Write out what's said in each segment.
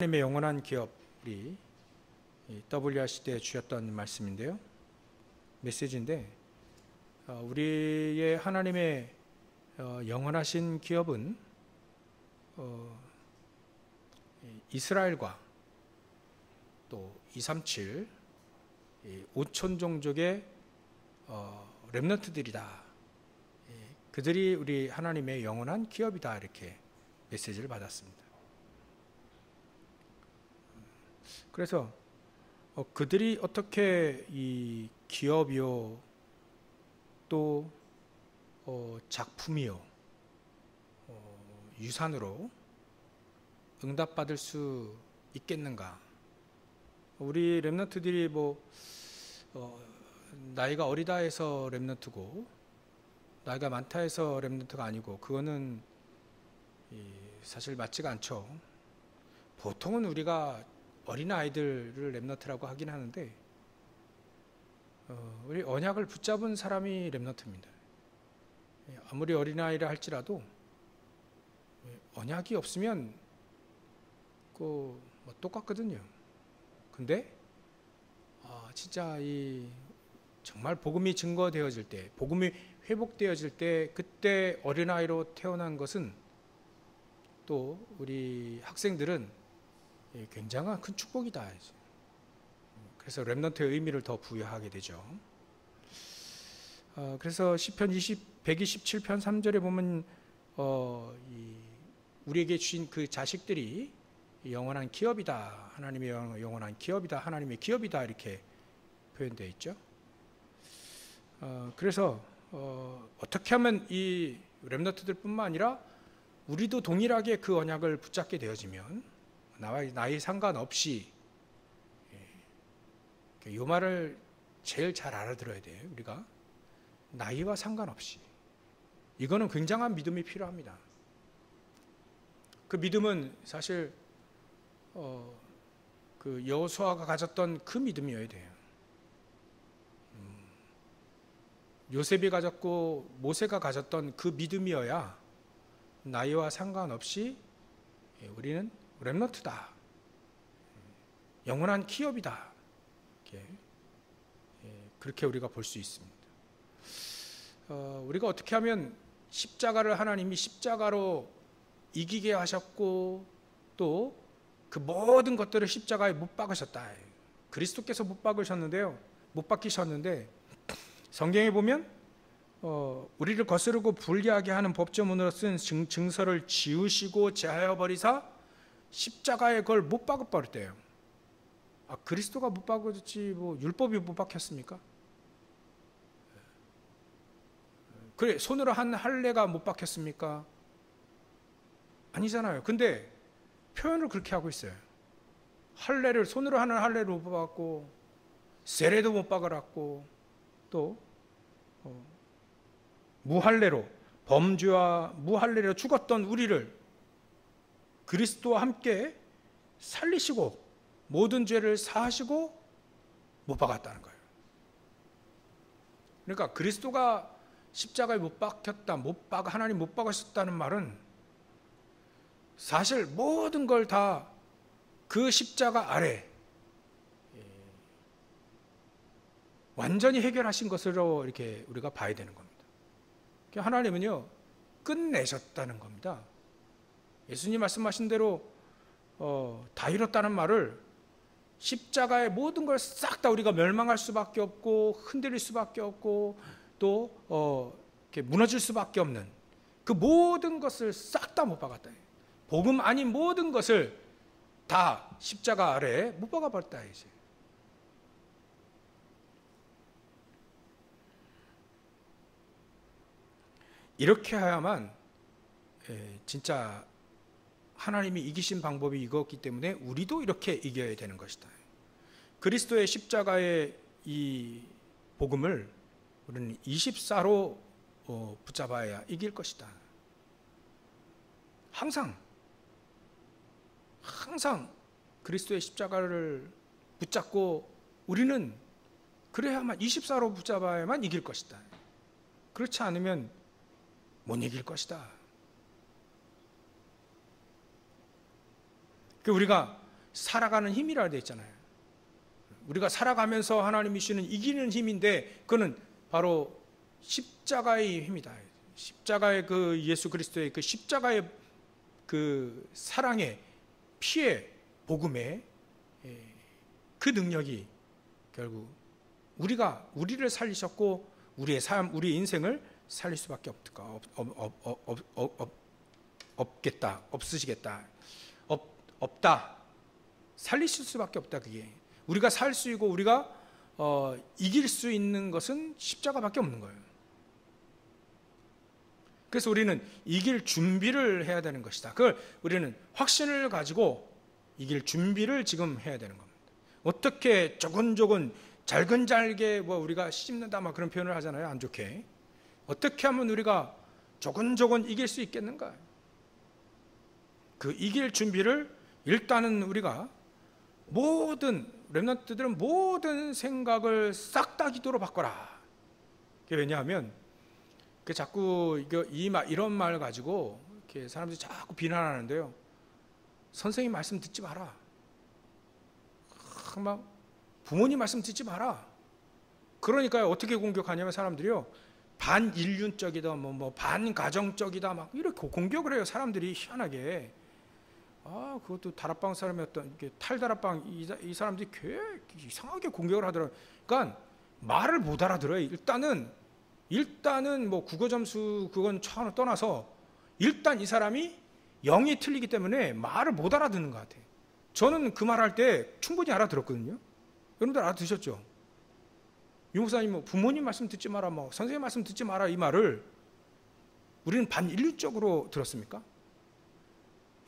하나님의 영원한 기업, 우리 WRC 때 주셨던 말씀인데요. 메시지인데, 우리의 하나님의 영원하신 기업은 이스라엘과 또 237 5천 종족의 렘넌트들이다. 그들이 우리 하나님의 영원한 기업이다. 이렇게 메시지를 받았습니다. 그래서 그들이 어떻게 이 기업이요 또 작품이요 유산으로 응답받을 수 있겠는가? 우리 렘넌트들이 나이가 어리다 해서 렘넌트고 나이가 많다 해서 렘넌트가 아니고, 그거는 사실 맞지가 않죠. 보통은 우리가 어린아이들을 렘넌트라고 하긴 하는데, 우리 언약을 붙잡은 사람이 렘넌트입니다. 아무리 어린아이라 할지라도 언약이 없으면 똑같거든요. 근데 진짜 정말 복음이 증거되어질 때, 복음이 회복되어질 때, 그때 어린아이로 태어난 것은 또 우리 학생들은 굉장한 큰 축복이다. 그래서 렘넌트의 의미를 더 부여하게 되죠. 그래서 시편 127편 3절에 보면 우리에게 주신 그 자식들이 영원한 기업이다. 하나님의 영원한 기업이다. 하나님의 기업이다. 이렇게 표현되어 있죠. 그래서 어떻게 하면 이 렘넌트들 뿐만 아니라 우리도 동일하게 그 언약을 붙잡게 되어지면, 나이 상관없이, 이 말을 제일 잘 알아들어야 돼요. 우리가 나이와 상관없이, 이거는 굉장한 믿음이 필요합니다. 그 믿음은 사실 그 여호수아가 가졌던 그 믿음이어야 돼요. 요셉이 가졌고 모세가 가졌던 그 믿음이어야 나이와 상관없이 우리는 렘넌트다, 영원한 기업이다, 그렇게 우리가 볼 수 있습니다. 우리가 어떻게 하면 십자가를 하나님이 십자가로 이기게 하셨고 또 그 모든 것들을 십자가에 못 박으셨다. 그리스도께서 못 박으셨는데요, 못 박히셨는데, 성경에 보면 우리를 거스르고 불리하게 하는 법조문으로 쓴 증서를 지우시고 제하여 버리사 십자가에 그걸 못 박아 버렸대요. 그리스도가 못 박았지 율법이 못 박혔습니까? 그래, 손으로 한 할례가 못 박혔습니까? 아니잖아요. 근데 표현을 그렇게 하고 있어요. 할례를, 손으로 하는 할례를 못 박았고 세례도 못 박았고 또 무할례로, 범죄와 무할례로 죽었던 우리를 그리스도와 함께 살리시고 모든 죄를 사하시고 못 박았다는 거예요. 그러니까 그리스도가 십자가에 못 박혔다, 하나님 못 박으셨다는 말은 사실 모든 걸 다 그 십자가 아래 완전히 해결하신 것으로 이렇게 우리가 봐야 되는 겁니다. 하나님은요, 끝내셨다는 겁니다. 예수님 말씀하신 대로 다 이뤘다는 말을, 십자가의 모든 걸 싹 다 우리가 멸망할 수밖에 없고 흔들릴 수밖에 없고 또 이렇게 무너질 수밖에 없는 그 모든 것을 싹 다 못 박았다. 복음 아닌 모든 것을 다 십자가 아래에 못 박아버렸다. 이제 이렇게 해야만 진짜 하나님이 이기신 방법이 이거였기 때문에 우리도 이렇게 이겨야 되는 것이다. 그리스도의 십자가의 이 복음을 우리는 24로 붙잡아야 이길 것이다. 항상 그리스도의 십자가를 붙잡고 우리는 그래야만 24로 붙잡아야만 이길 것이다. 그렇지 않으면 못 이길 것이다. 우리가 살아가는 힘이라 되어 있잖아요. 우리가 살아가면서 하나님이 주시는 이기는 힘인데 그거는 바로 십자가의 힘이다. 십자가의 그 예수 그리스도의 그 십자가의 그 사랑의 피의 복음의 그 능력이 결국 우리를 살리셨고 우리의 삶, 우리의 인생을 살릴 수밖에 없다. 살리실 수밖에 없다. 그게 우리가 살 수 있고 우리가 이길 수 있는 것은 십자가밖에 없는 거예요. 그래서 우리는 이길 준비를 해야 되는 것이다. 그걸 우리는 확신을 가지고 이길 준비를 지금 해야 되는 겁니다. 어떻게 조근조근 잘근잘게 우리가 씹는다 막 그런 표현을 하잖아요. 안 좋게. 어떻게 하면 우리가 조근조근 이길 수 있겠는가? 그 이길 준비를 일단은 우리가 렘넌트들은 모든 생각을 싹 다 기도로 바꿔라. 왜냐하면 자꾸 이런 말 가지고 이렇게 사람들이 자꾸 비난하는데요. 선생님 말씀 듣지 마라. 막 부모님 말씀 듣지 마라. 그러니까 어떻게 공격하냐면 사람들이요. 반인륜적이다, 반가정적이다, 막 이렇게 공격을 해요. 사람들이 희한하게. 그것도 다락방 사람이었던 탈다락방 이 사람들이 이상하게 공격을 하더라고요. 그러니까 말을 못 알아들어요. 일단은 국어 점수 그건 차원을 떠나서 일단 이 사람이 영이 틀리기 때문에 말을 못 알아듣는 것 같아요. 저는 그 말할 때 충분히 알아들었거든요. 여러분들 알아듣으셨죠? 유 목사님 부모님 말씀 듣지 마라, 선생님 말씀 듣지 마라 이 말을 우리는 반인륜적으로 들었습니까?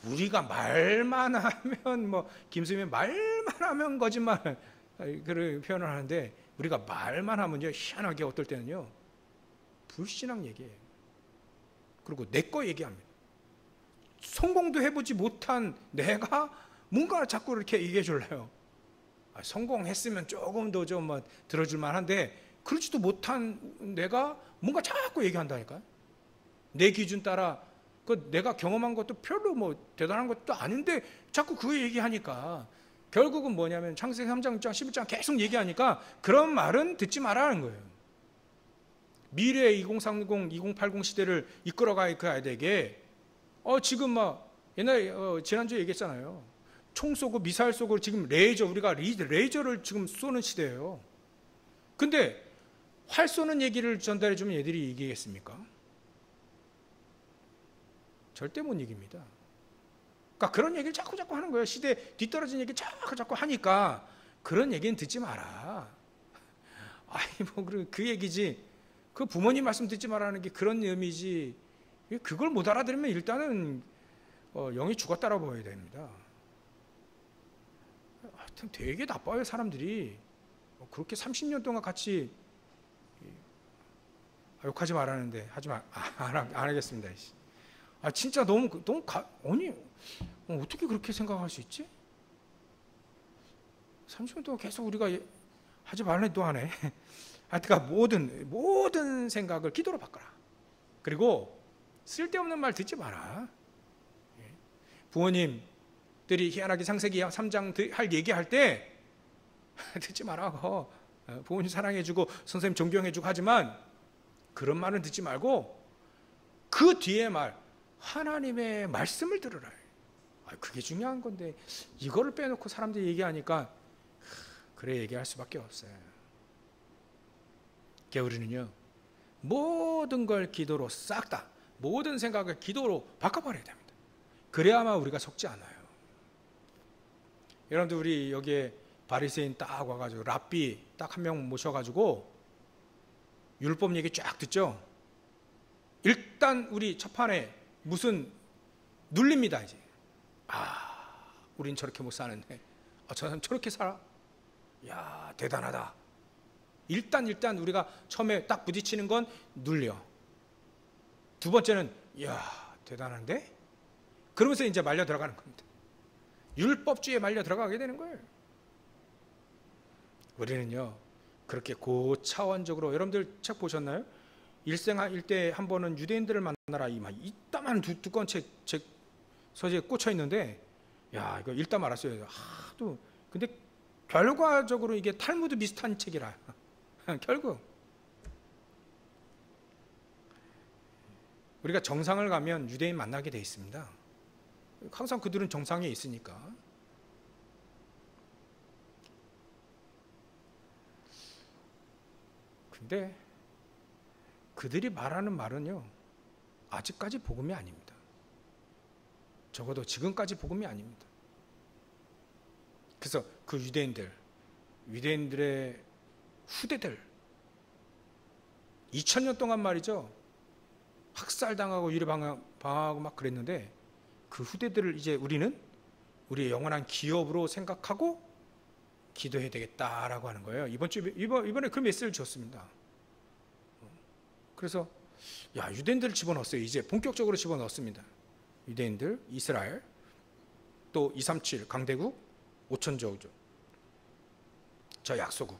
우리가 말만 하면 김수민 말만 하면 거짓말 그런 표현을 하는데 우리가 말만 하면요 희한하게 어떨 때는요 불신앙 얘기해요. 그리고 내 거 얘기합니다. 성공도 해보지 못한 내가 뭔가 자꾸 이렇게 얘기해 줄래요. 성공했으면 조금 더 좀 들어줄 만한데 그러지도 못한 내가 뭔가 자꾸 얘기한다니까요. 내 기준 따라 내가 경험한 것도 별로 대단한 것도 아닌데 자꾸 그거 얘기하니까 결국은 뭐냐면 창세기 3장, 6장, 11장 계속 얘기하니까 그런 말은 듣지 말라는 거예요. 미래의 2030, 2080 시대를 이끌어가야 되게 지금 옛날에 지난주에 얘기했잖아요. 총 쏘고 미사일 쏘고 지금 우리가 레이저를 지금 쏘는 시대예요. 근데 활 쏘는 얘기를 전달해 주면 얘들이 얘기하겠습니까? 절대 못 이깁니다. 그러니까 그런 얘기를 자꾸 하는 거예요. 시대 뒤떨어진 얘기 자꾸 하니까 그런 얘기는 듣지 마라. 그 얘기지. 그 부모님 말씀 듣지 말라는 게 그런 의미지. 그걸 못 알아들으면 일단은 영이 죽었다라고 봐야 됩니다. 하여튼 되게 나빠요 사람들이. 그렇게 30년 동안 같이 욕하지 말라는데 안 하겠습니다. 진짜 너무 아니 어떻게 그렇게 생각할 수 있지? 30년 동안 계속 우리가 하지 말라니 또 하네. 하여튼 모든 생각을 기도로 바꿔라. 그리고 쓸데없는 말 듣지 마라. 부모님들이 희한하게 창세기 3장 얘기할 때 듣지 말라고. 부모님 사랑해주고 선생님 존경해주고 하지만 그런 말은 듣지 말고 그 뒤에 말 하나님의 말씀을 들으라. 그게 중요한 건데 이거를 빼놓고 사람들이 얘기하니까 그래 얘기할 수밖에 없어요. 우리는요 모든 걸 기도로 싹 다 모든 생각을 기도로 바꿔버려야 됩니다. 그래야만 우리가 속지 않아요. 여러분들 우리 여기에 바리새인 딱 와가지고 랍비 딱 한 명 모셔가지고 율법 얘기 쫙 듣죠. 일단 우리 첫판에 무슨 눌립니다. 이제 우린 저렇게 못 사는데 저 사람 저렇게 살아? 야 대단하다. 일단 우리가 처음에 딱 부딪히는 건 눌려. 두 번째는 야 대단한데? 그러면서 이제 말려 들어가는 겁니다. 율법주의에 말려 들어가게 되는 거예요. 우리는요 그렇게 고차원적으로 여러분들 책 보셨나요? 일생일 때 한 번은 유대인들을 만나라 이따만 두꺼운 책 서재에 꽂혀 있는데 야, 이거 읽다 말았어요. 하도. 근데 결과적으로 이게 탈무드 비슷한 책이라. 결국 우리가 정상을 가면 유대인 만나게 돼 있습니다. 항상 그들은 정상에 있으니까. 근데 그들이 말하는 말은요, 아직까지 복음이 아닙니다. 적어도 지금까지 복음이 아닙니다. 그래서 그 유대인들의 후대들 2000년 동안 말이죠, 학살당하고 유리방하고 막 그랬는데 그 후대들을 이제 우리는 우리의 영원한 기업으로 생각하고 기도해야 되겠다라고 하는 거예요. 이번에 그 메시지를 줬습니다. 그래서 야, 유대인들을 집어넣었어요. 이제 본격적으로 집어넣었습니다. 유대인들, 이스라엘, 또 237 강대국, 5천조국, 저 약소국,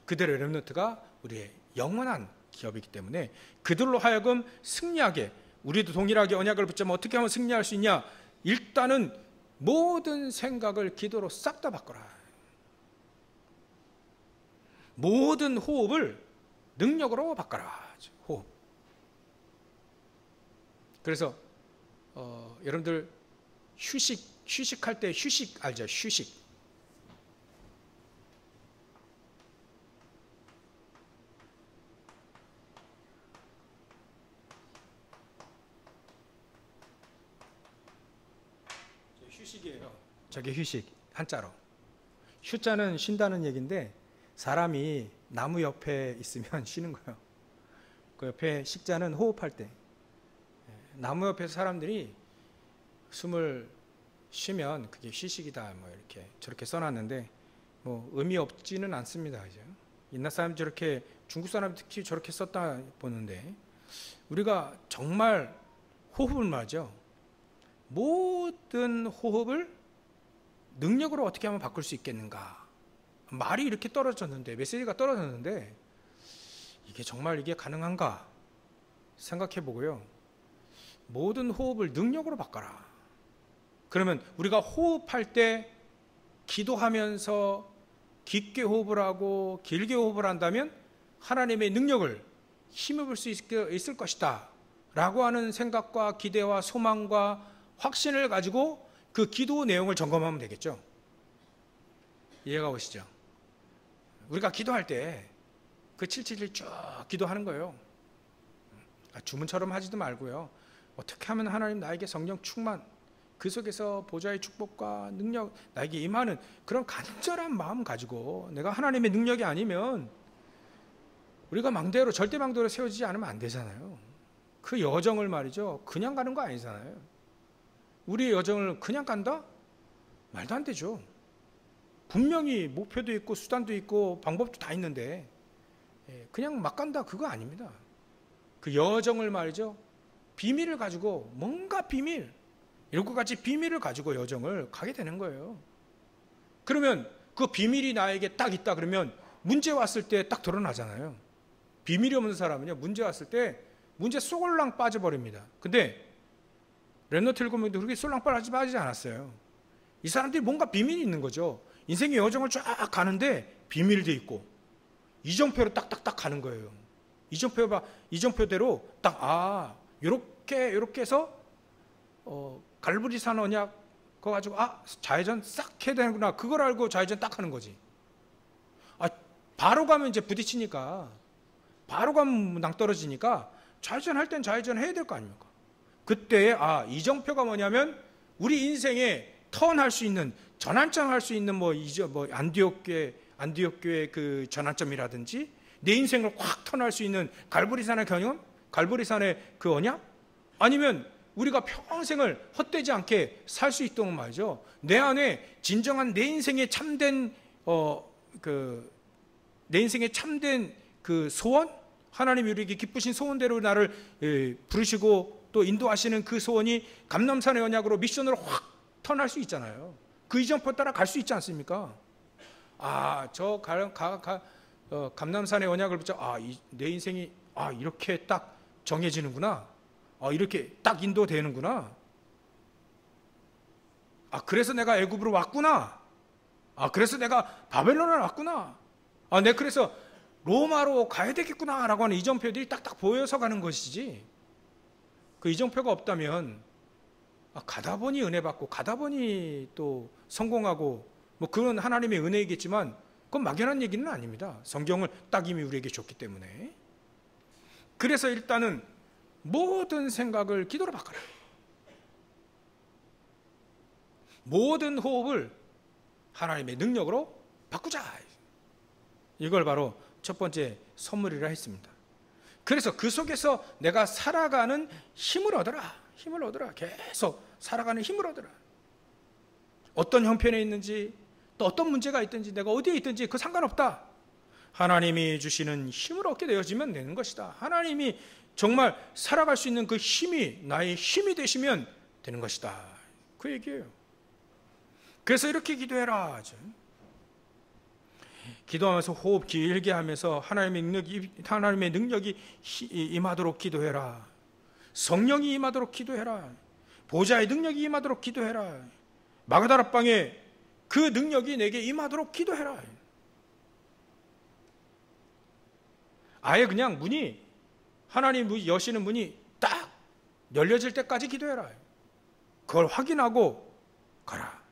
그들의 렘넌트가 우리의 영원한 기업이기 때문에 그들로 하여금 승리하게, 우리도 동일하게 언약을 붙잡으면 어떻게 하면 승리할 수 있냐? 일단은 모든 생각을 기도로 싹 다 바꿔라. 모든 호흡을 능력으로 바꿔라. 호흡. 그래서 여러분들 휴식할 때 휴식 알죠? 휴식. 휴식이에요. 저게 휴식, 한자로. 휴자는 쉰다는 얘기인데 사람이 나무 옆에 있으면 쉬는 거예요. 그 옆에 식자는 호흡할 때. 나무 옆에서 사람들이 숨을 쉬면 그게 휴식이다, 뭐 이렇게 저렇게 써놨는데 뭐 의미 없지는 않습니다. 그죠? 옛날 사람이 저렇게, 중국 사람이 특히 저렇게 썼다 보는데, 우리가 정말 호흡을 말이죠, 모든 호흡을 능력으로 어떻게 하면 바꿀 수 있겠는가. 말이 이렇게 떨어졌는데, 메시지가 떨어졌는데 이게 정말 이게 가능한가 생각해 보고요, 모든 호흡을 능력으로 바꿔라. 그러면 우리가 호흡할 때 기도하면서 깊게 호흡을 하고 길게 호흡을 한다면 하나님의 능력을 힘입을 수 있을 것이다 라고 하는 생각과 기대와 소망과 확신을 가지고 그 기도 내용을 점검하면 되겠죠. 이해가 오시죠? 우리가 기도할 때 그 777 쭉 기도하는 거예요. 주문처럼 하지도 말고요, 어떻게 하면 하나님 나에게 성령 충만, 그 속에서 보좌의 축복과 능력 나에게 임하는 그런 간절한 마음 가지고, 내가 하나님의 능력이 아니면 우리가 망대로, 절대 망대로 세워지지 않으면 안 되잖아요. 그 여정을 말이죠, 그냥 가는 거 아니잖아요. 우리의 여정을 그냥 간다? 말도 안 되죠. 분명히 목표도 있고 수단도 있고 방법도 다 있는데 그냥 막 간다, 그거 아닙니다. 그 여정을 말이죠, 비밀을 가지고, 뭔가 비밀, 이런 것 같이 비밀을 가지고 여정을 가게 되는 거예요. 그러면 그 비밀이 나에게 딱 있다 그러면 문제 왔을 때 딱 드러나잖아요. 비밀이 없는 사람은요, 문제 왔을 때 문제 쏠랑 빠져버립니다. 근데 렘넌트 7명도 그렇게 쏠랑 빠지지 않았어요. 이 사람들이 뭔가 비밀이 있는 거죠. 인생의 여정을 쫙 가는데 비밀도 있고 이정표로 딱딱딱 가는 거예요. 이정표대로 딱, 요렇게 해서 갈보리산 언약 그거 가지고 좌회전 싹 해야 되는구나, 그걸 알고 좌회전 딱 하는 거지. 바로 가면 이제 부딪히니까, 바로 가면 낭떨어지니까 좌회전 할 땐 좌회전 해야 될 거 아닙니까? 그때 이정표가 뭐냐면 우리 인생에 턴할 수 있는, 전환점 할 수 있는 안디옥 교회 그 전환점이라든지 내 인생을 확 턴할 수 있는 갈보리산의 경험, 갈보리산의 그 언약, 아니면 우리가 평생을 헛되지 않게 살 수 있도록 말이죠, 내 안에 진정한 내 인생의 참된 내 인생의 참된 그 소원, 하나님이 우리에게 기쁘신 소원대로 나를 부르시고 또 인도하시는 그 소원이 감람산의 언약으로 미션으로 확 턴할 수 있잖아요. 그 이정표 따라 갈 수 있지 않습니까? 감람산의 언약을 붙잡아, 내 인생이 이렇게 딱 정해지는구나, 이렇게 딱 인도되는구나. 아, 그래서 내가 애굽으로 왔구나. 아, 그래서 내가 바벨론에 왔구나. 아, 내가 그래서 로마로 가야 되겠구나 라고 하는 이정표들이 딱딱 보여서 가는 것이지, 그 이정표가 없다면 가다 보니 은혜 받고 가다 보니 또 성공하고 뭐 그건 하나님의 은혜이겠지만 그건 막연한 얘기는 아닙니다. 성경을 딱 이미 우리에게 줬기 때문에. 그래서 일단은 모든 생각을 기도로 바꿔라. 모든 호흡을 하나님의 능력으로 바꾸자. 이걸 바로 첫 번째 선물이라 했습니다. 그래서 그 속에서 내가 살아가는 힘을 얻어라. 힘을 얻어라. 계속 살아가는 힘을 얻어라. 어떤 형편에 있는지, 또 어떤 문제가 있든지, 내가 어디에 있든지 그 상관없다. 하나님이 주시는 힘을 얻게 되어지면 되는 것이다. 하나님이 정말 살아갈 수 있는 그 힘이 나의 힘이 되시면 되는 것이다. 그 얘기예요. 그래서 이렇게 기도해라. 기도하면서 호흡 길게 하면서 하나님의 능력이 임하도록 기도해라. 성령이 임하도록 기도해라. 보좌의 능력이 임하도록 기도해라. 마가다라 방에 그 능력이 내게 임하도록 기도해라. 아예 그냥 문이, 하나님 여시는 문이 딱 열려질 때까지 기도해라. 그걸 확인하고 가라.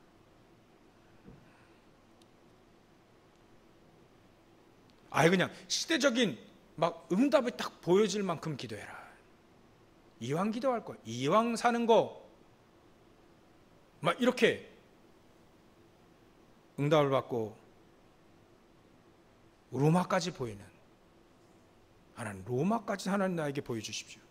아예 그냥 시대적인 막 응답이 딱 보여질 만큼 기도해라. 이왕 기도할 거, 이왕 사는 거, 막 이렇게 응답을 받고 로마까지 보이는 하나님, 로마까지 하나님 나에게 보여주십시오.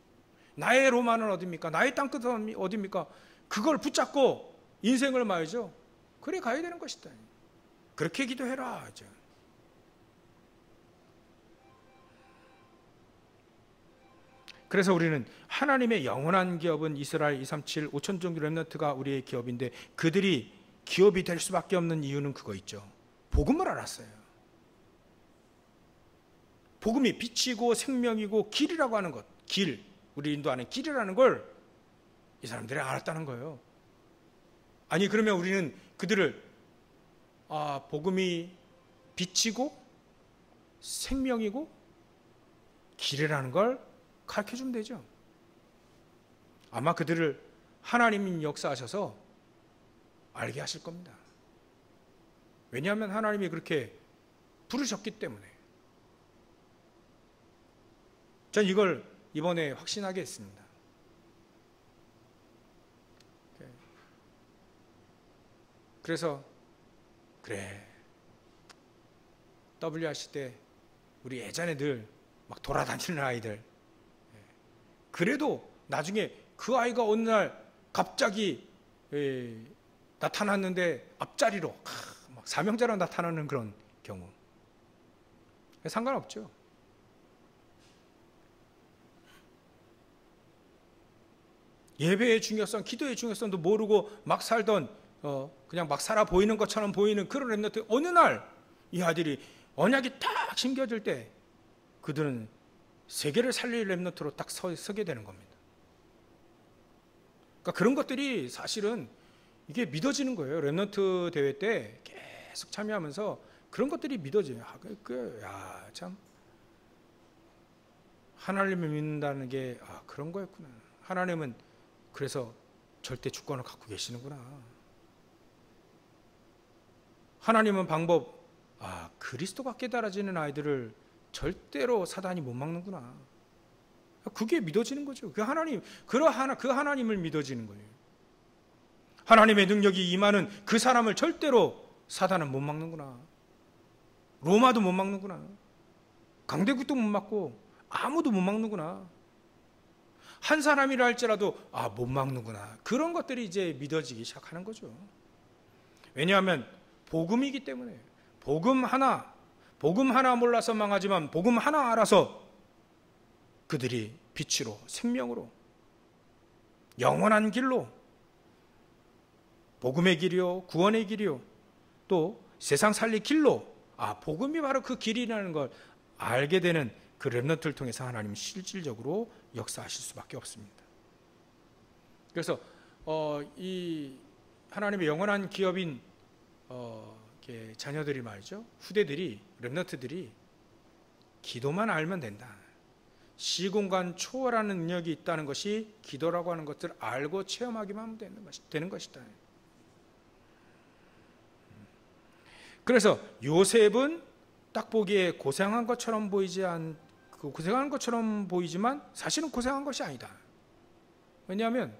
나의 로마는 어디입니까? 나의 땅끝은 어디입니까? 그걸 붙잡고 인생을 말이죠. 그래 가야 되는 것이다. 그렇게 기도해라. 그래서 우리는 하나님의 영원한 기업은 이스라엘 237 5천 종교 렘넌트가 우리의 기업인데, 그들이 기업이 될 수밖에 없는 이유는 그거 있죠. 복음을 알았어요. 복음이 빛이고 생명이고 길이라고 하는 것, 길, 우리 인도하는 길이라는 걸 이 사람들이 알았다는 거예요. 아니 그러면 우리는 그들을 복음이 빛이고 생명이고 길이라는 걸 가르쳐주면 되죠. 아마 그들을 하나님이 역사하셔서 알게 하실 겁니다. 왜냐하면 하나님이 그렇게 부르셨기 때문에. 전 이걸 이번에 확신하게 했습니다. 그래서 그래, WRC 때 우리 예전에 늘 막 돌아다니는 아이들, 그래도 나중에 그 아이가 어느 날 갑자기 나타났는데 앞자리로 막 사명자로 나타나는 그런 경우, 상관없죠. 예배의 중요성, 기도의 중요성도 모르고 막 살던 그냥 막 살아 보이는 것처럼 보이는 그런 렘넌트, 어느 날 이 아들이 언약이 딱 심겨질 때 그들은 세계를 살릴 렘넌트로 딱 서게 되는 겁니다. 그러니까 그런 것들이 사실은 이게 믿어지는 거예요. 렘넌트 대회 때 계속 참여하면서 그런 것들이 믿어져요. 참 하나님을 믿는다는 게 그런 거였구나. 하나님은 그래서 절대 주권을 갖고 계시는구나. 하나님은 방법, 그리스도가 깨달아지는 아이들을 절대로 사단이 못 막는구나. 그게 믿어지는 거죠. 그 하나님을 믿어지는 거예요. 하나님의 능력이 임하는 그 사람을 절대로 사단은 못 막는구나. 로마도 못 막는구나. 강대국도 못 막고 아무도 못 막는구나. 한 사람이라 할지라도 못 막는구나. 그런 것들이 이제 믿어지기 시작하는 거죠. 왜냐하면 복음이기 때문에. 복음 하나 몰라서 망하지만 복음 하나 알아서 그들이 빛으로, 생명으로, 영원한 길로, 복음의 길이요, 구원의 길이요, 또 세상 살릴 길로, 복음이 바로 그 길이라는 걸 알게 되는 그 렘넌트를 통해서 하나님은 실질적으로 역사하실 수밖에 없습니다. 그래서 이 하나님의 영원한 기업인 이렇게 자녀들이 말이죠, 후대들이, 렘넌트들이 기도만 알면 된다. 시공간 초월하는 능력이 있다는 것이 기도라고 하는 것을 알고 체험하기만 하면 되는 것이다. 그래서 요셉은 딱 보기에 고생한 것처럼 고생한 것처럼 보이지만 사실은 고생한 것이 아니다. 왜냐하면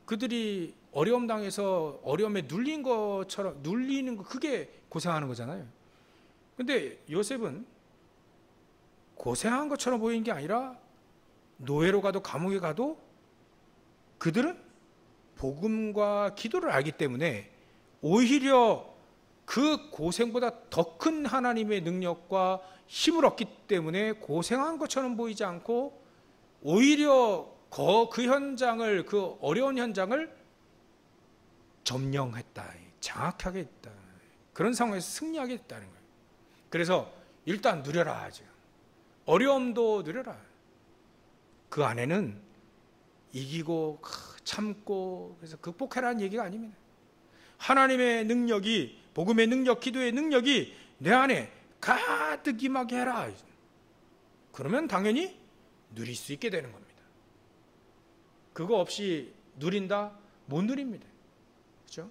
그들이 어려움 당해서 어려움에 눌리는 거, 그게 고생하는 거잖아요. 근데 요셉은 고생한 것처럼 보이는 게 아니라 노예로 가도 감옥에 가도 그들은 복음과 기도를 알기 때문에 오히려 그 고생보다 더 큰 하나님의 능력과 힘을 얻기 때문에 고생한 것처럼 보이지 않고 오히려 그 현장을, 그 어려운 현장을 점령했다, 장악하게 했다. 그런 상황에서 승리하게 됐다는 거예요. 그래서 일단 누려라. 어려움도 누려라. 그 안에는 이기고 참고 그래서 극복해라는 얘기가 아닙니다. 하나님의 능력이, 복음의 능력, 기도의 능력이 내 안에 가득 임하게 해라. 그러면 당연히 누릴 수 있게 되는 겁니다. 그거 없이 누린다? 못 누립니다. 그렇죠?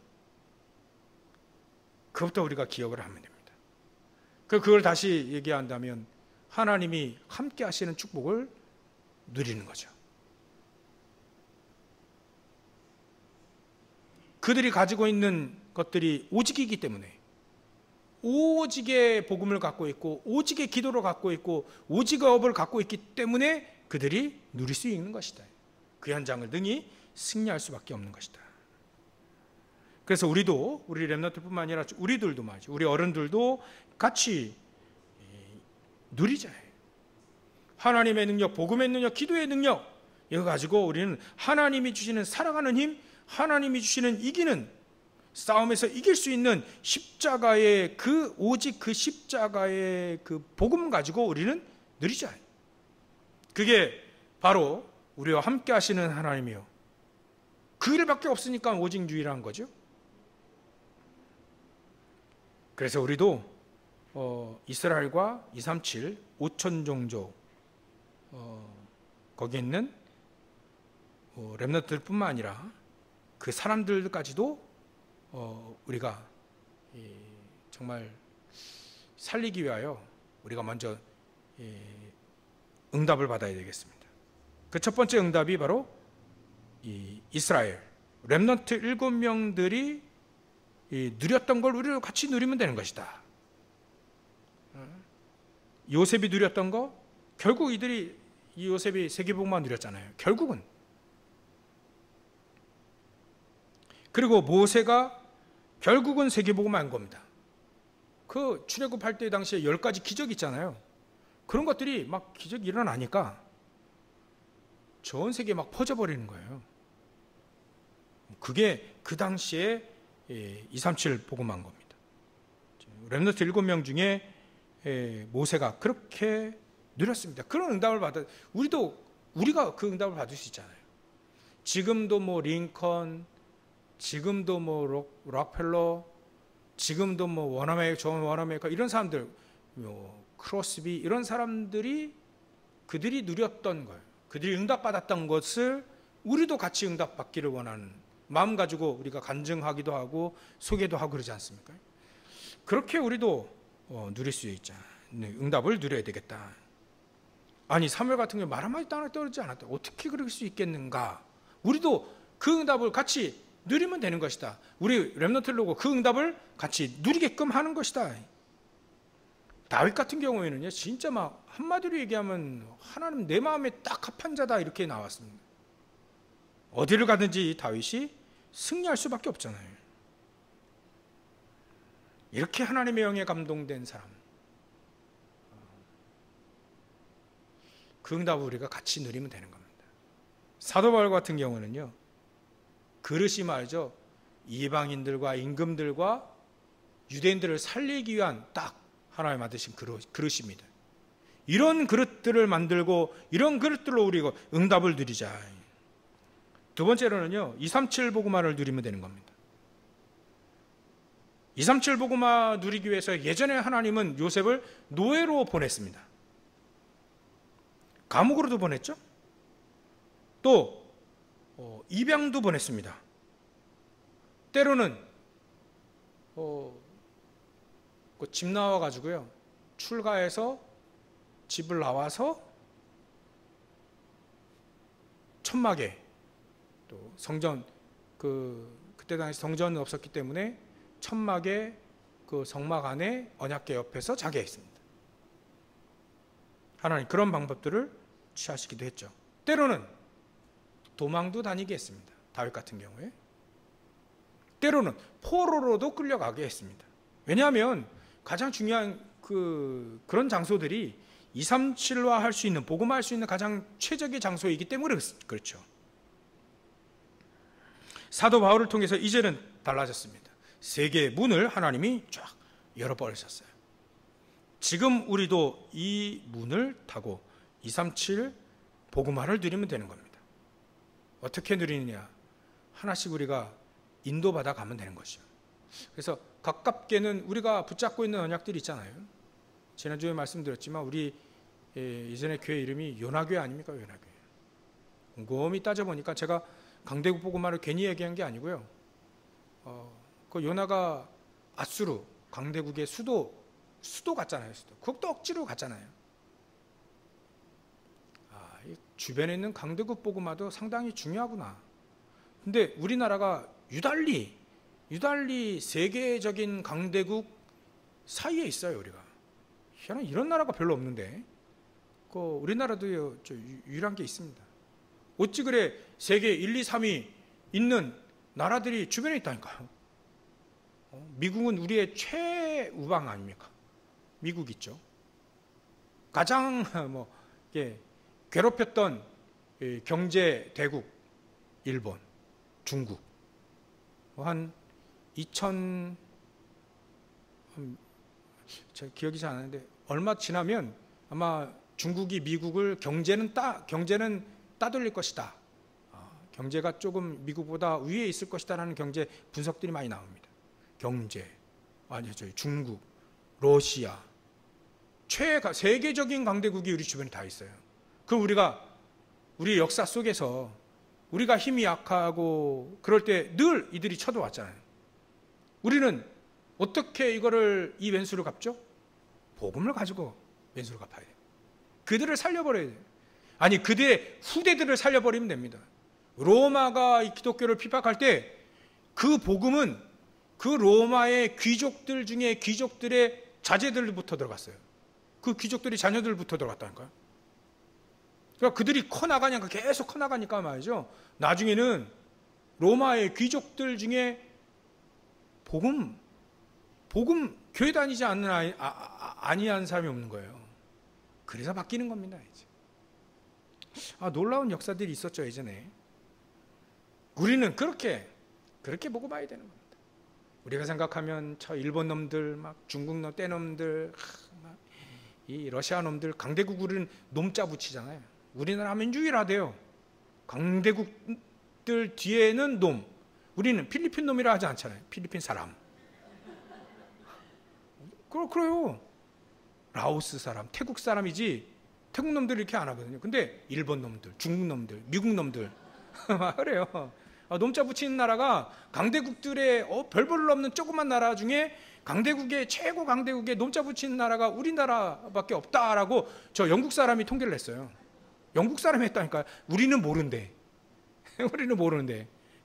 그것부터 우리가 기억을 하면 됩니다. 그걸 다시 얘기한다면 하나님이 함께 하시는 축복을 누리는 거죠. 그들이 가지고 있는 것들이 오직이기 때문에 오직의 복음을 갖고 있고 오직의 기도를 갖고 있고 오직의 업을 갖고 있기 때문에 그들이 누릴 수 있는 것이다. 그 현장을 능히 승리할 수밖에 없는 것이다. 그래서 우리도, 우리 렘넌트뿐만 아니라 우리들도 말이죠, 우리 어른들도 같이 누리자. 하나님의 능력, 복음의 능력, 기도의 능력, 이거 가지고 우리는 하나님이 주시는 살아가는 힘, 하나님이 주시는 이기는, 싸움에서 이길 수 있는 십자가의 오직 그 십자가의 그 복음 가지고 우리는 누리자. 그게 바로 우리와 함께 하시는 하나님이요, 그 일밖에 없으니까 오직 유일한 거죠. 그래서 우리도 이스라엘과 237 5천 종족 거기 있는 렘넌트들뿐만 아니라 그 사람들까지도 우리가 정말 살리기 위하여 우리가 먼저 응답을 받아야 되겠습니다. 그 첫 번째 응답이 바로 이스라엘 렘넌트 7명들이 누렸던 걸 우리도 같이 누리면 되는 것이다. 요셉이 누렸던 거, 결국 이 요셉이 세계복음만 누렸잖아요. 결국은. 그리고 모세가 결국은 세계복음만 한 겁니다. 그 출애굽할 때 당시에 10가지 기적이 있잖아요. 그런 것들이 막 기적이 일어나니까 전 세계에 막 퍼져버리는 거예요. 그게 그 당시에 237 복음한 겁니다. 렘넌트 7명 중에 모세가 그렇게 누렸습니다. 그런 응답을 우리가 그 응답을 받을 수 있잖아요. 지금도 뭐 링컨, 지금도 뭐 록펠러, 지금도 뭐 존 워너메이커 이런 사람들, 크로스비 이런 사람들이 그들이 누렸던 걸, 그들이 응답받았던 것을 우리도 같이 응답받기를 원하는 마음 가지고 우리가 간증하기도 하고 소개도 하고 그러지 않습니까? 그렇게 우리도 누릴 수 있자. 응답을 누려야 되겠다. 아니 사무엘 같은 경우 말 한마디 땅에 떨어지지 않았다. 어떻게 그럴 수 있겠는가? 우리도 그 응답을 같이 누리면 되는 것이다. 우리 렘넌트를 놓고 그 응답을 같이 누리게끔 하는 것이다. 다윗 같은 경우에는요, 진짜 막 한마디로 얘기하면 하나님 내 마음에 딱 합한 자다 이렇게 나왔습니다. 어디를 가든지 다윗이 승리할 수밖에 없잖아요. 이렇게 하나님의 영에 감동된 사람, 그 응답을 우리가 같이 누리면 되는 겁니다. 사도 바울 같은 경우는요, 그릇이 말이죠, 이방인들과 임금들과 유대인들을 살리기 위한 딱 하나님 만드신 그릇입니다. 이런 그릇들을 만들고 이런 그릇들로 우리가 응답을 누리자. 두 번째로는요, 237 복음화를 누리면 되는 겁니다. 237 복음화 누리기 위해서 예전에 하나님은 요셉을 노예로 보냈습니다. 감옥으로도 보냈죠. 또 입양도 보냈습니다. 때로는 집 나와가지고요, 출가해서 집을 나와서 천막에, 또 성전, 그때 당시 성전은 없었기 때문에 천막에, 그 성막 안에 언약궤 옆에서 자게 했습니다. 하나님 그런 방법들을 취하시기도 했죠. 때로는 도망도 다니게 했습니다. 다윗 같은 경우에. 때로는 포로로도 끌려가게 했습니다. 왜냐하면 가장 중요한 그런 장소들이 237화 할 수 있는, 복음화할 수 있는 가장 최적의 장소이기 때문에 그렇죠. 사도 바울을 통해서 이제는 달라졌습니다. 세계의 문을 하나님이 쫙 열어버리셨어요. 지금 우리도 이 문을 타고 237 복음화를 누리면 되는 겁니다. 어떻게 누리느냐? 하나씩 우리가 인도받아 가면 되는 것이죠. 그래서 가깝게는 우리가 붙잡고 있는 언약들이 있잖아요. 지난주에 말씀드렸지만 우리 예전에 교회 이름이 요나교회 아닙니까? 요나교회. 곰곰이 따져보니까 제가 강대국 복음화를 괜히 얘기한 게 아니고요. 그 요나가 아수르, 강대국의 수도 갔잖아요. 그것도 억지로 갔잖아요. 이 주변에 있는 강대국 복음화도 상당히 중요하구나. 근데 우리나라가 유달리 세계적인 강대국 사이에 있어요. 우리가 희한한 이런 나라가 별로 없는데, 우리나라도 유일한 게 있습니다. 어찌 그래 세계 1, 2, 3위 있는 나라들이 주변에 있다니까요. 미국은 우리의 최우방 아닙니까? 미국 있죠. 가장 괴롭혔던 경제 대국 일본, 중국. 한 2000, 제가 기억이 잘 안 나는데 얼마 지나면 아마 중국이 미국을 경제는 따돌릴 것이다. 경제가 조금 미국보다 위에 있을 것이다라는 경제 분석들이 많이 나옵니다. 경제, 중국, 러시아, 세계적인 강대국이 우리 주변에 다 있어요. 그럼 우리 역사 속에서 우리가 힘이 약하고 그럴 때 늘 이들이 쳐들어왔잖아요. 우리는 어떻게 이 왼수를 갚죠? 복음을 가지고 왼수를 갚아야 돼요. 그들을 살려버려야 돼요. 아니, 그들의 후대들을 살려버리면 됩니다. 로마가 이 기독교를 핍박할 때 그 복음은 그 로마의 귀족들 중에 귀족들의 자제들부터 들어갔어요. 그 귀족들이 자녀들부터 들어갔다니까요. 그러니까 그들이 계속 커나가니까 말이죠. 나중에는 로마의 귀족들 중에 복음 교회 다니지 않는 아니한 사람이 없는 거예요. 그래서 바뀌는 겁니다. 이제. 놀라운 역사들이 있었죠, 예전에. 우리는 그렇게 보고 봐야 되는 겁니다. 우리가 생각하면 일본 놈들, 중국 놈, 떼놈들, 이 러시아 놈들, 강대국 우리는 놈자 붙이잖아요. 우리나라 하면 유일하대요. 강대국들 뒤에는 놈. 우리는 필리핀 놈이라 하지 않잖아요. 필리핀 사람. 그래요. 라오스 사람, 태국 사람이지 태국 놈들 이렇게 안 하거든요. 근데 일본 놈들, 중국 놈들, 미국 놈들 그래요. 놈자 붙이는 나라가 강대국들의 별 볼 일 없는 조그만 나라 중에 최고 강대국에 놈자 붙이는 나라가 우리나라밖에 없다라고 저 영국 사람이 통계를 했어요. 영국 사람이 했다니까요. 우리는 모르는데.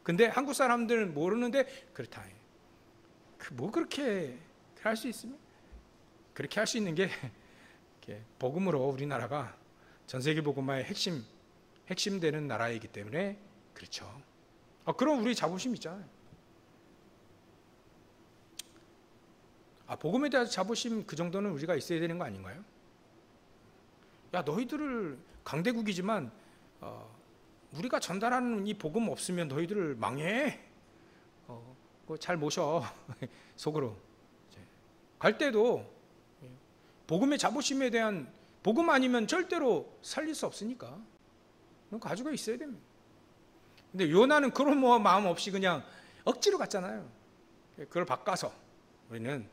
근데 한국 사람들은 모르는데 그렇다. 그렇게 할 수 있으면? 그렇게 할 수 있는 게 복음으로 우리나라가 전 세계 복음화의 핵심 되는 나라이기 때문에 그렇죠. 그럼 우리 자부심 있잖아요. 복음에 대한 자부심 그 정도는 우리가 있어야 되는 거 아닌가요? 야, 너희들을 강대국이지만 우리가 전달하는 이 복음 없으면 너희들을 망해. 잘 모셔. 속으로 갈 때도 복음의 자부심에 대한, 복음 아니면 절대로 살릴 수 없으니까 그건 가지고 있어야 됩니다. 근데 요나는 그런 마음 없이 그냥 억지로 갔잖아요. 그걸 바꿔서 우리는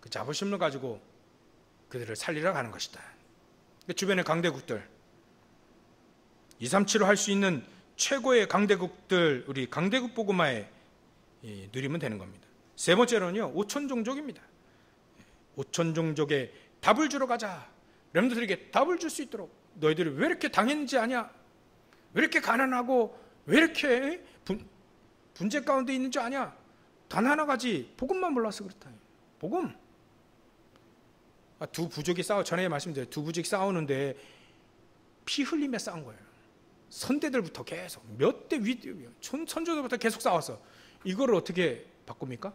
그 자부심을 가지고 그들을 살리러 가는 것이다. 주변의 강대국들, 237로 할 수 있는 최고의 강대국들, 우리 강대국 복음화에 누리면 되는 겁니다. 세 번째로는요, 5천 종족입니다. 5천 종족에 답을 주러 가자. 렘넌트들에게 답을 줄 수 있도록. 너희들이 왜 이렇게 당했는지 아냐? 왜 이렇게 가난하고 왜 이렇게 분재 가운데 있는지 아냐? 단 하나 가지 복음만 몰라서 그렇다. 복음. 두 부족이 전에 말씀드렸죠. 두 부족이 싸우는데 피 흘리며 싸운 거예요. 선대들부터 계속 몇 대 선조들부터 계속 싸웠어. 이거를 어떻게 바꿉니까?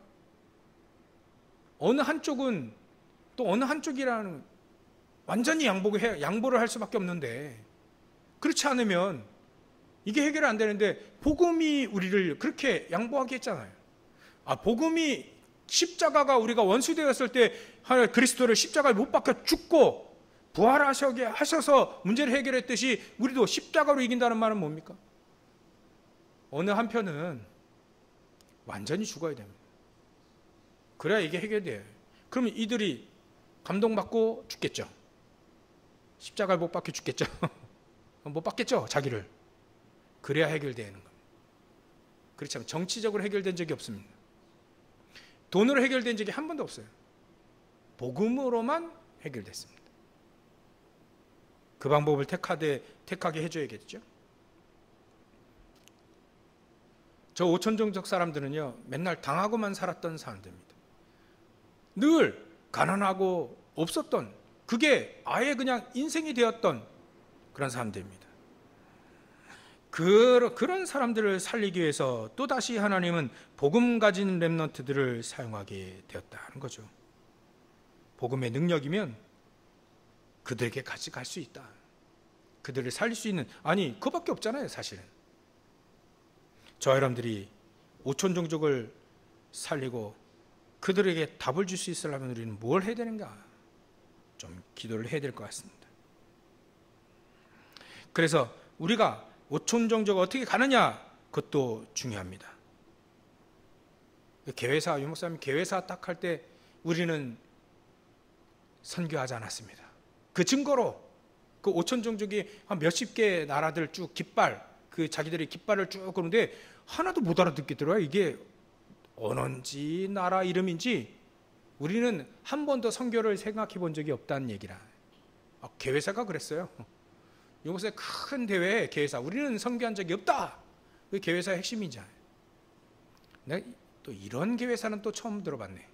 어느 한쪽은 또 어느 한쪽이라는 완전히 양보를 할 수밖에 없는데, 그렇지 않으면 이게 해결이 안 되는데, 복음이 우리를 그렇게 양보하게 했잖아요. 복음이 십자가가 우리가 원수되었을 때 그리스도를 십자가에 못 박혀 죽고 부활하셔서 문제를 해결했듯이 우리도 십자가로 이긴다는 말은 뭡니까? 어느 한편은 완전히 죽어야 됩니다. 그래야 이게 해결돼요. 그러면 이들이 감동받고 죽겠죠. 십자가를 못 박혀 죽겠죠. 못 박겠죠, 자기를. 그래야 해결되는 겁니다. 그렇지 않으면 정치적으로 해결된 적이 없습니다. 돈으로 해결된 적이 한 번도 없어요. 복음으로만 해결됐습니다. 그 방법을 택하게 해줘야겠죠. 저 5천 종족 사람들은요, 맨날 당하고만 살았던 사람들입니다. 늘 가난하고 없었던, 그게 아예 그냥 인생이 되었던 그런 사람들입니다. 그런 사람들을 살리기 위해서 또다시 하나님은 복음 가진 렘넌트들을 사용하게 되었다는 거죠. 복음의 능력이면 그들에게 같이 갈 수 있다. 그들을 살릴 수 있는, 그거밖에 없잖아요, 사실은. 저와 여러분들이 5천 종족을 살리고 그들에게 답을 줄 수 있으려면 우리는 뭘 해야 되는가? 좀 기도를 해야 될 것 같습니다. 그래서 우리가 5천 종족을 어떻게 가느냐, 그것도 중요합니다. 개회사, 유목사님 개회사 딱 할 때 우리는 선교하지 않았습니다. 그 증거로 그 5천 종족이 한 몇십 개 나라들 쭉 자기들이 깃발을 쭉 그러는데 하나도 못 알아듣겠더라고요. 이게 언어인지 나라 이름인지 우리는 한 번도 선교를 생각해 본 적이 없다는 얘기라. 개회사가 그랬어요. 요새 큰 대회에 개회사, 우리는 선교한 적이 없다. 그 개회사의 핵심이잖아요. 내가 또 이런 개회사는 또 처음 들어봤네.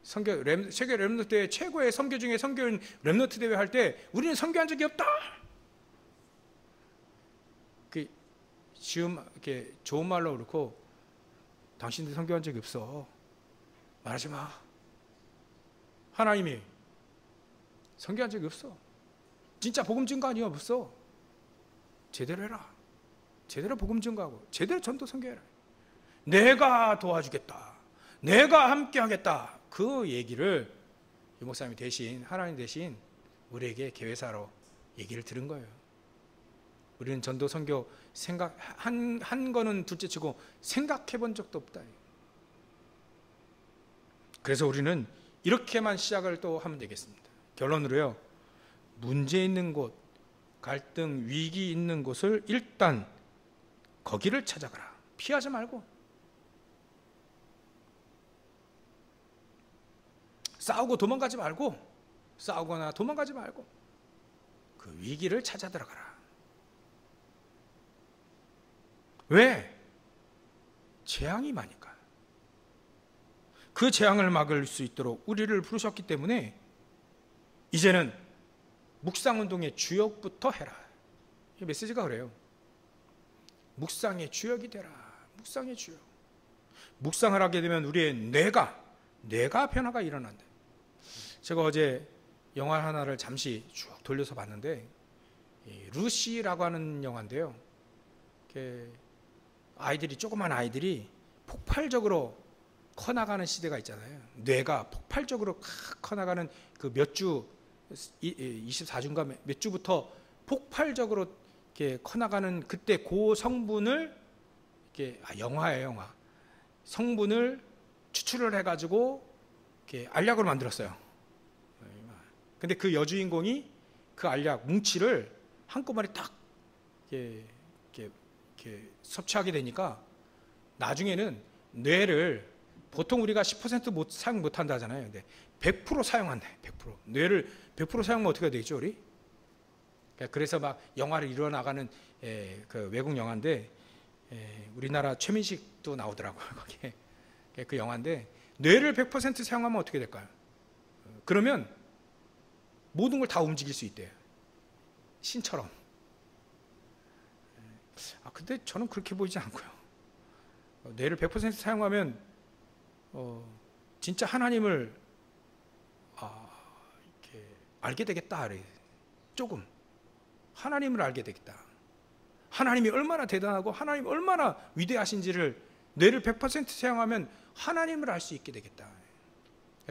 세계 렘넌트 대회 최고의 선교 중에 선교인 렘넌트 대회 할 때 우리는 선교한 적이 없다. 이렇게 좋은 말로 그렇고, 당신들 선교한 적이 없어. 말하지 마. 하나님이 선교한 적이 없어. 진짜 복음 증거 아니야, 없어. 제대로 해라. 제대로 복음 증거하고 제대로 전도 선교해라. 내가 도와주겠다. 내가 함께 하겠다. 그 얘기를 유 목사님이 대신, 하나님 대신 우리에게 개회사로 얘기를 들은 거예요. 우리는 전도 선교 한 거는 둘째치고 생각해 본 적도 없다. 그래서 우리는 이렇게만 시작을 또 하면 되겠습니다. 결론으로요, 문제 있는 곳, 갈등, 위기 있는 곳을 일단 거기를 찾아가라. 피하지 말고. 싸우거나 도망가지 말고 그 위기를 찾아 들어가라. 왜? 재앙이 많으니까. 그 재앙을 막을 수 있도록 우리를 부르셨기 때문에 이제는 묵상운동의 주역부터 해라. 이 메시지가 그래요. 묵상의 주역이 되라. 묵상의 주역. 묵상을 하게 되면 우리의 뇌가 변화가 일어난다. 제가 어제 영화 하나를 잠시 쭉 돌려서 봤는데, 루시라고 하는 영화인데요. 조그만 아이들이 폭발적으로 커나가는 시대가 있잖아요. 뇌가 폭발적으로 커나가는 그 몇 주, 24주인가 몇 주부터 폭발적으로 이렇게 커나가는 그때 그 성분을 영화예요, 영화. 성분을 추출을 해가지고 이렇게 알약으로 만들었어요. 근데 그 여주인공이 그 알약 뭉치를 한꺼번에 딱 이렇게 섭취하게 되니까 나중에는 뇌를 보통 우리가 10% 사용 못한다 하잖아요. 근데 100% 사용한대. 100%. 뇌를 100% 사용하면 어떻게 되죠, 우리? 그래서 막 영화를 이뤄나가는 그 외국 영화인데 우리나라 최민식도 나오더라고요. 거기에. 그 영화인데 뇌를 100% 사용하면 어떻게 될까요? 그러면 모든 걸 다 움직일 수 있대요. 신처럼. 근데 저는 그렇게 보이지 않고요. 뇌를 100% 사용하면 진짜 하나님을 이렇게 알게 되겠다. 조금 하나님을 알게 되겠다. 하나님이 얼마나 대단하고 하나님이 얼마나 위대하신지를 뇌를 100% 사용하면 하나님을 알 수 있게 되겠다.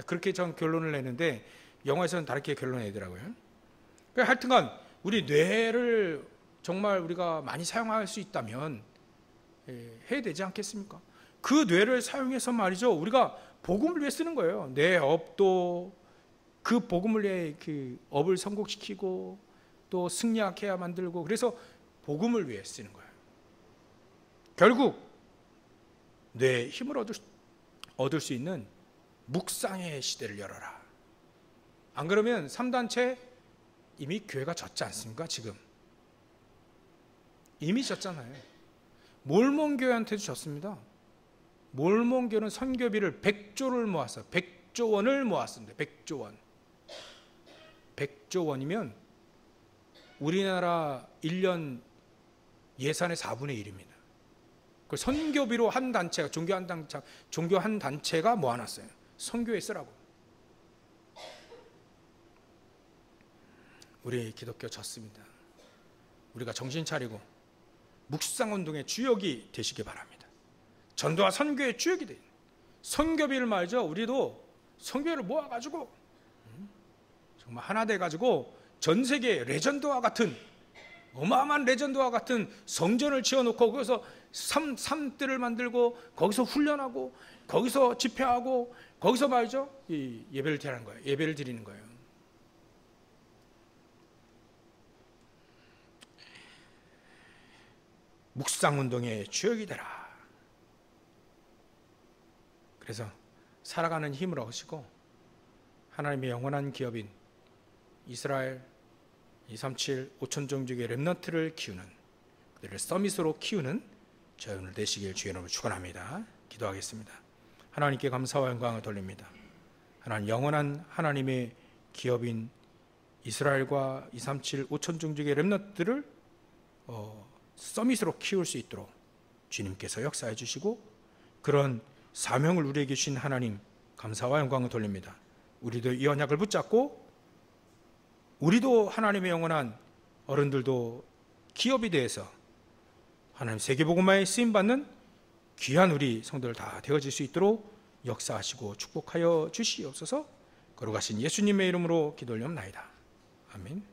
그렇게 전 결론을 내는데 영화에서는 다르게 결론을 내더라고요. 하여튼간 우리 뇌를 정말 우리가 많이 사용할 수 있다면 해야 되지 않겠습니까? 그 뇌를 사용해서 말이죠, 우리가 복음을 위해 쓰는 거예요. 내 업도 그 복음을 위해 그 업을 성공시키고 또 승리하게 해야 만들고, 그래서 복음을 위해 쓰는 거예요. 결국 뇌 힘을 얻을 수 있는 묵상의 시대를 열어라. 안 그러면 3단체 이미 교회가 졌지 않습니까? 지금 이미 졌잖아요. 몰몬교회한테도 졌습니다. 몰몬교는 선교비를 100조를 모았어요. 100조 원을 모았습니다. 100조 원. 100조 원이면 우리나라 1년 예산의 4분의 1입니다. 그 선교비로 한 단체가, 종교 한 단체가 모아놨어요. 선교에 쓰라고. 우리 기독교 졌습니다. 우리가 정신 차리고 묵상운동의 주역이 되시기 바랍니다. 전도와 선교의 주역이 돼요. 선교비를 말이죠, 우리도 선교를 모아가지고 정말 하나 돼가지고 전 세계 레전드와 같은, 어마어마한 레전드와 같은 성전을 지어놓고 거기서 삶들을 만들고 거기서 훈련하고 거기서 집회하고 거기서 말이죠, 이 예배를 드리는 거예요. 예배를 드리는 거예요. 묵상운동의 주역이 되라. 그래서 살아가는 힘을 얻으시고 하나님의 영원한 기업인 이스라엘 237 5천 종족의 렘넌트를 키우는, 그들을 서밋으로 키우는 저희 오늘 되시길 주의 이름으로 축원합니다. 기도하겠습니다. 하나님께 감사와 영광을 돌립니다. 하나님, 영원한 하나님의 기업인 이스라엘과 237 5천 종족의 렘넌트를 서밋으로 키울 수 있도록 주님께서 역사해 주시고, 그런 사명을 우리에게 주신 하나님 감사와 영광을 돌립니다. 우리도 이 언약을 붙잡고 우리도 하나님의 영원한 어른들도 기업이 되어서 하나님 세계복음화에 쓰임받는 귀한 우리 성도들 다 되어질 수 있도록 역사하시고 축복하여 주시옵소서. 거룩하신 예수님의 이름으로 기도 올려옵나이다. 아멘.